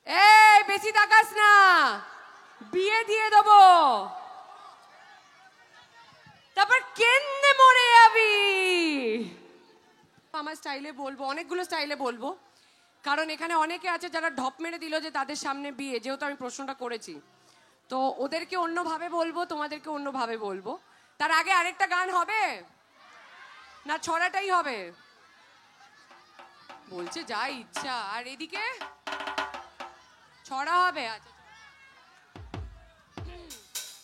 এই বেশি তাকাস না, বিয়ে দিয়ে দেবো, তারপর কেন্নে মরে যাবি। আমার স্টাইলে বলবো, অনেকগুলো স্টাইলে বলবো, কারণ এখানে অনেকে আছে যারা ঢপ মেরে দিল যে তাদের সামনে বিয়ে, যেহেতু আমি প্রশ্নটা করেছি, তো ওদেরকে অন্যভাবে বলবো, তোমাদেরকে অন্যভাবে বলবো। তার আগে আরেকটা গান হবে না, ছড়াটাই হবে? বলছে যা ইচ্ছা। আর এদিকে ছড়া হবে। আচ্ছা,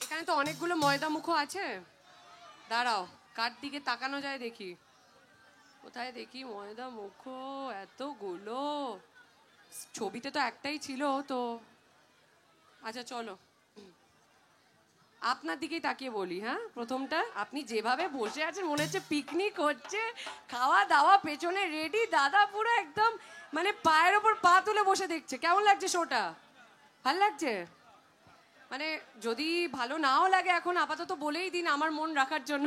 এখানে তো অনেকগুলো ময়দা মুখো আছে, দাঁড়াও কার দিকে তাকানো যায় দেখি, কোথায় দেখি ময়দা মুখো এতগুলো, ছবিতে তো একটাই ছিল তো। আচ্ছা চলো আপনার দিকেই তাকিয়ে বলি। হ্যাঁ, প্রথমটা আপনি যেভাবে বসে আছেন মনে হচ্ছে পিকনিক হচ্ছে, খাওয়া দাওয়া পেছনে রেডি, দাদা পুরো একদম মানে পায়ের ওপর পা তুলে বসে দেখছে। কেমন লাগছে শোটা? ভাল লাগছে? মানে যদি ভালো নাও লাগে এখন আপাতত বলেই দিন আমার মন রাখার জন্য।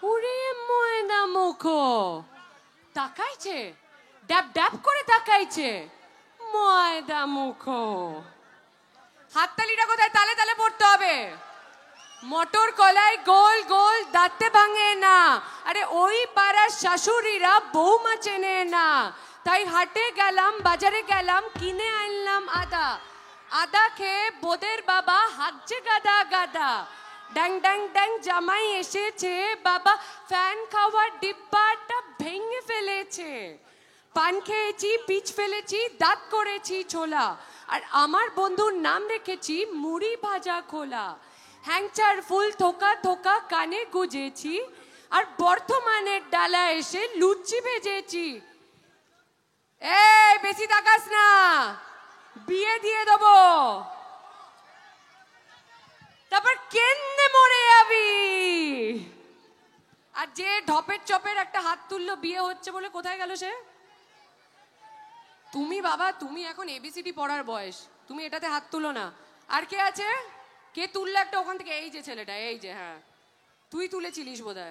ওরে ময়দা মুখো তাকাইছে, ড্যাব ড্যাব করে তাকাইছে ময়দা মুখো। হাততালিটা কোথায়? তালে তালে পড়তে হবে। মটর কলাই গোল গোল দাঁতে ভাঙে না, আরে ওই পাড়ার শাশুড়িরা বৌমা চেনে না, তাই হাটে গেলাম বাজারে গেলাম কিনে আনলাম আদা, আদা খেয়ে বোদের বাবা হাঁকছে গাদা গাদা, ড্যাং ড্যাং ড্যাং জামাই এসেছে, বাবা ফ্যান খাওয়ার ডিব্বাটা ভেঙে ফেলেছে, পান খেয়েছি পিচ ফেলেছি দাঁত করেছি ছোলা, আর আমার বন্ধুর নাম রেখেছি মুড়ি ভাজা খোলা, হ্যাংচার ফুল থোকা থোকা কানে গুজেছি, আর বর্ধমানের ডালা এসে লুচি ভেজেছি। এই বেশি তাকাস না, বিয়ে দিয়ে দেবো, তারপর কেন্নে মরে যাবি। আর যে ঢপের চপের একটা হাত তুললো বিয়ে হচ্ছে বলে, কোথায় গেল সে? তুমি বাবা, তুমি এখন এবিসিডি পড়ার বয়স, তুমি এটাতে হাত তুলো না। আর কে আছে? কে তুললো একটা ওখান থেকে? এই যে ছেলেটা, এই যে, হ্যাঁ তুই তুলেছিলিস বোধহয়।